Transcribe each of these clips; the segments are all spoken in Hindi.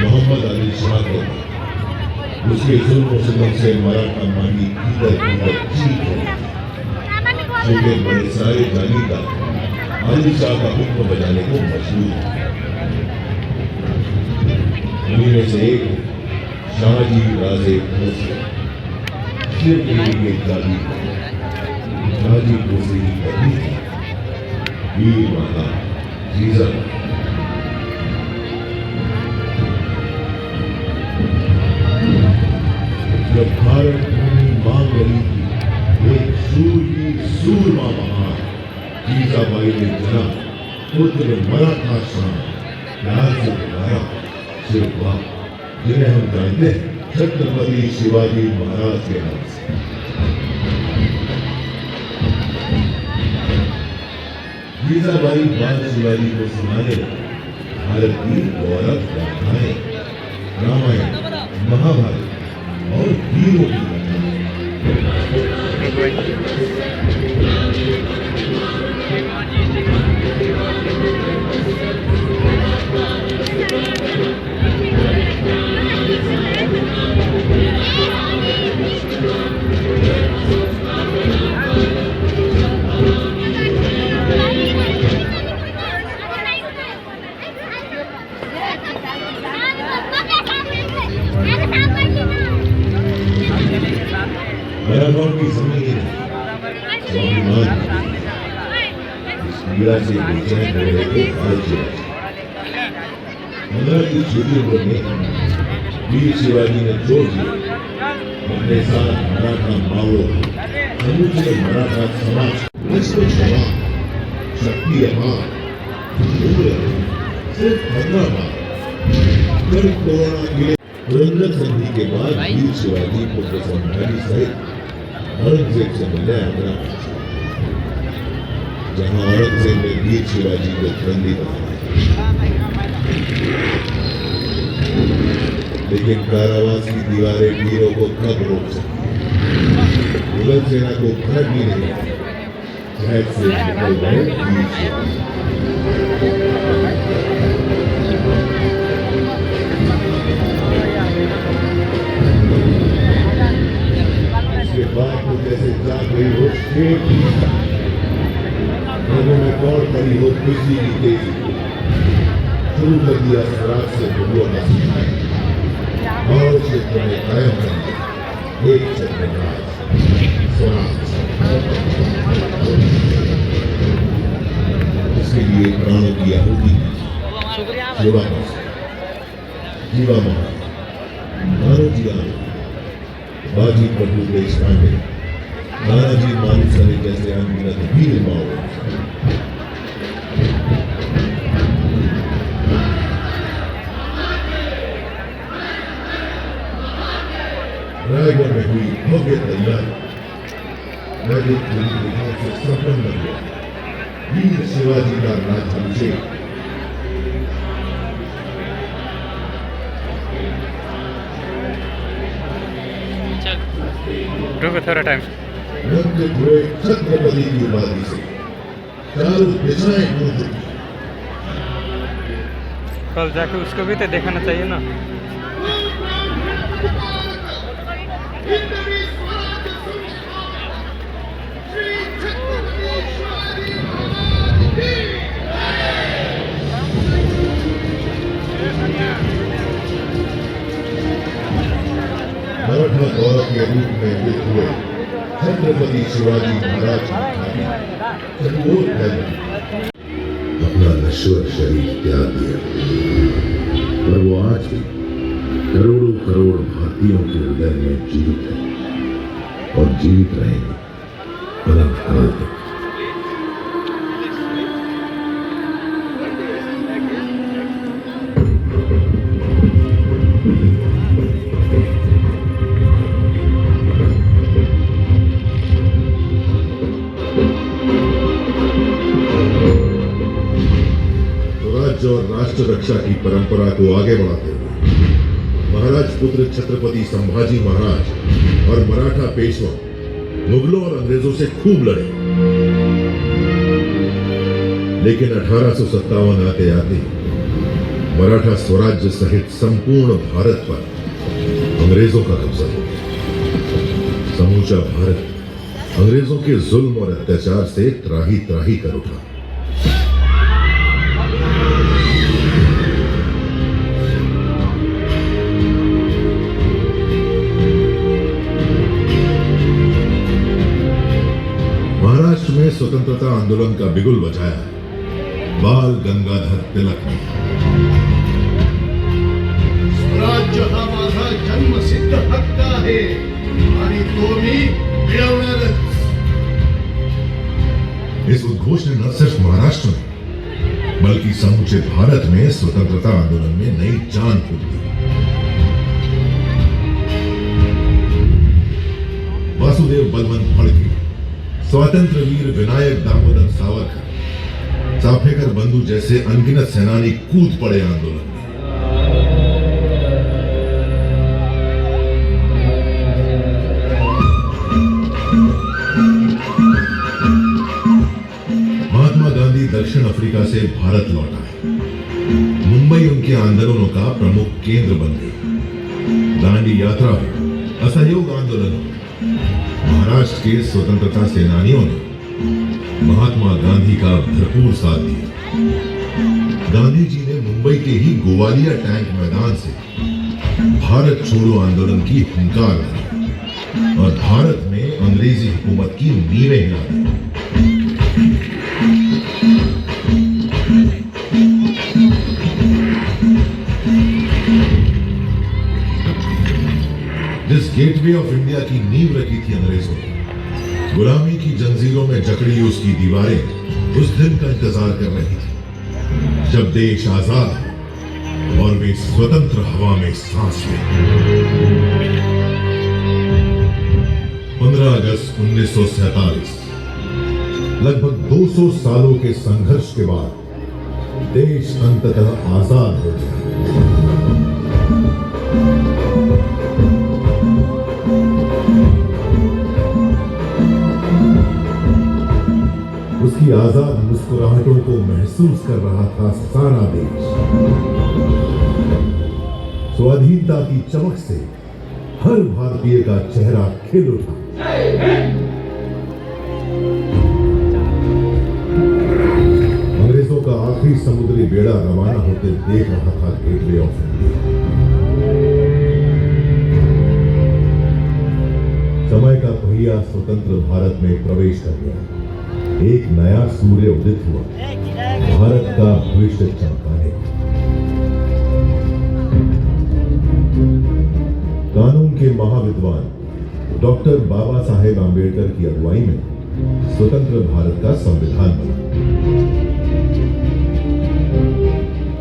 मोहम्मद अली शाह को उसके जुल्म सितम से मराठा मानी इधर उधर चीख है, छोटे बड़े सारे जागीरदार अली शाह का हुक्म बजाने को मजबूर है। उनमें से एक शाहजी राजे भोसले सिर के लिए गाली शाहजी भोसले की पत्नी थी वीर माता जीजा। जब भारत भूमि मांग रही थी एक सूरवीर सूरमा महान जीजाबाई ने जना पुत्र मराठा शान प्यार से पुकारा सिर्फ बाप जिन्हें हम जानते हैं छत्रपति शिवाजी महाराज के नाम से। जीजाबाई बाल शिवाजी को सुनाने भारत की गौरव गाथाएं रामायण महाभारत और वीरों की मराठों की जमीन स्वाभिमान इस पीड़ा से बेचैन हो रहे थे भारतीय। 15 की छुट्टी में वीर शिवाजी ने जोर दिया अपने साथ मराठा मावड़ों समूचे मराठा समाज जवान शक्ति अपार सिर्फ 15 बार करीब कोरोना के पुरंदर संधि के बाद वीर शिवाजी पुत्र संभाजी सहित औरंगजेब से मिले आगरा पहुंचे, जहां औरंगजेब ने वीर शिवाजी को बंदी बनाया। लेकिन कारावास की दीवारें वीरों को कब रोक सकी? मुगल सेना को फर्क भी नहीं पड़ा, शहर से निकल गए वीर शिवाजी। बात को जैसे जाग गई हो शेर की लोगों में दौड़ पड़ी हो खुशी की तेजी शुरू कर दिया स्वराज से गुरुओं का सिखाए और क्षेत्र में कायम करना एक छत्रराज स्वराज। इसके लिए प्राणों की आहुति जीवा महाराज बाजी प्रभु देशपांडे नानाजी मालूसरे जैसे अनगिनत वीर माओ रायगढ़ में हुई भव्य तैयारी राजपूत विधान से संपन्न हुआ वीर शिवाजी का राज्याभिषेक। थोड़ा टाइम छत्रपति की उपाधि से चारों दिशाएं गूंज उठी। कल जाके उसको भी तो देखना चाहिए ना। मराठा गौरव के रूप में युद्ध हुए छत्रपति शिवाजी महाराज अपना नश्वर शरीर त्याग दिया, पर वो आज भी करोड़ों करोड़ भारतीयों के हृदय में जीवित है और जीवित रहेंगे अनंत काल तक। स्वराज्य और राष्ट्र रक्षा की परंपरा को आगे बढ़ाते हुए महाराज पुत्र छत्रपति संभाजी महाराज और मराठा पेशवा मुगलों और अंग्रेजों से खूब लड़े, लेकिन 1857 आते आते मराठा स्वराज्य सहित संपूर्ण भारत पर अंग्रेजों का कब्जा हो गया। समूचा भारत अंग्रेजों के जुल्म और अत्याचार से त्राही त्राही कर उठा। महाराष्ट्र में स्वतंत्रता आंदोलन का बिगुल बजाया बाल गंगाधर तिलक ने। स्वराज्य हा माझा जन्मसिद्ध हक्क आहे आणि तो मी मिळवणारच। इस उद्घोष ने न सिर्फ महाराष्ट्र में बल्कि समूचे भारत में स्वतंत्रता आंदोलन में नई जान फूंक दी। वासुदेव बलवंत फड़के, स्वातंत्र वीर विनायक दामोदर सावरकर, चाफेकर बंधु जैसे अनगिनत सेनानी कूद पड़े आंदोलन में। महात्मा गांधी दक्षिण अफ्रीका से भारत लौट आए। मुंबई उनके आंदोलनों का प्रमुख केंद्र बन गई। दांडी यात्रा हो, असहयोग आंदोलन हो, महाराष्ट्र के स्वतंत्रता सेनानियों ने महात्मा गांधी का भरपूर साथ दिया। गांधी जी ने मुंबई के ही गोवालिया टैंक मैदान से भारत छोड़ो आंदोलन की हुंकार दी और भारत में अंग्रेजी हुकूमत की नींवें हिला दी। जिस गेटवे ऑफ इंडिया की नींव रखी थी अंग्रेजों ने, गुलामी की जंजीरों में जकड़ी उसकी दीवारें उस दिन का इंतजार कर रही थी जब देश आजाद हो और वे स्वतंत्र हवा में सांस लें। 15 अगस्त 1947, लगभग 200 सालों के संघर्ष के बाद देश अंततः आजाद हो गया। उसकी आजाद मुस्कुराहटों को महसूस कर रहा था सारा देश। स्वाधीनता की चमक से हर भारतीय का चेहरा खिल उठा। अंग्रेजों का आखिरी समुद्री बेड़ा रवाना होते देख रहा था गेटवे ऑफ इंडिया। समय का पहिया स्वतंत्र भारत में प्रवेश कर गया। एक नया सूर्य उदित हुआ, भारत का भविष्य चमकाने। कानून के महाविद्वान डॉक्टर बाबा साहेब आंबेडकर की अगुवाई में स्वतंत्र भारत का संविधान बना।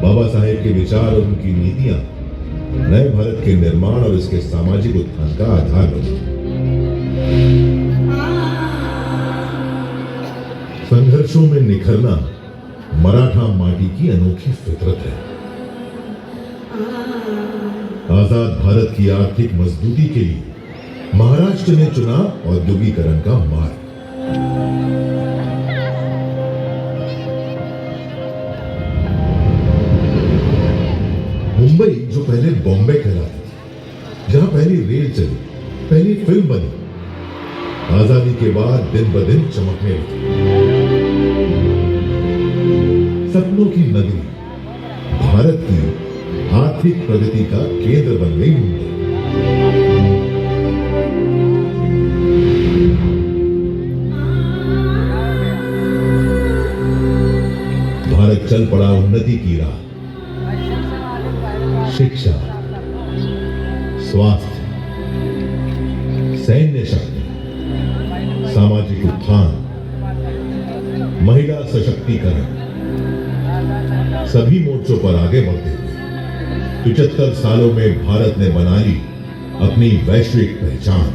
बाबा साहेब के विचार और उनकी नीतियां नए भारत के निर्माण और इसके सामाजिक उत्थान का आधार बनी। संघर्षों में निखरना मराठा माटी की अनोखी फितरत है। आजाद भारत की आर्थिक मजबूती के लिए महाराष्ट्र ने चुना औद्योगिकरण का मार्ग। मुंबई, जो पहले बॉम्बे कहलाती थी, जहां पहली रेल चली, पहली फिल्म बनी, आजादी के बाद दिन ब दिन चमकने लगी। सपनों की नगरी, भारत की आर्थिक प्रगति का केंद्र बन गई मुंबई। भारत चल पड़ा उन्नति की राह। शिक्षा, स्वास्थ्य, सैन्य शक्ति, सामाजिक उत्थान, महिला सशक्तिकरण, सभी मोर्चों पर आगे बढ़ते हुए 75 सालों में भारत ने बना ली अपनी वैश्विक पहचान।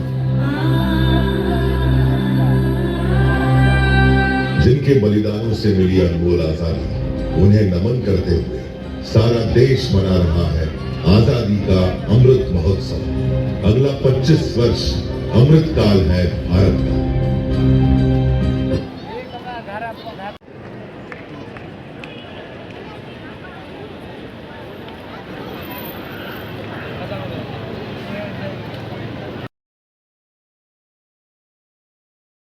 जिनके बलिदानों से मिली अनमोल आजादी, उन्हें नमन करते हुए सारा देश मना रहा है आजादी का अमृत महोत्सव। अगला 25 वर्ष अमृत काल है भारत का।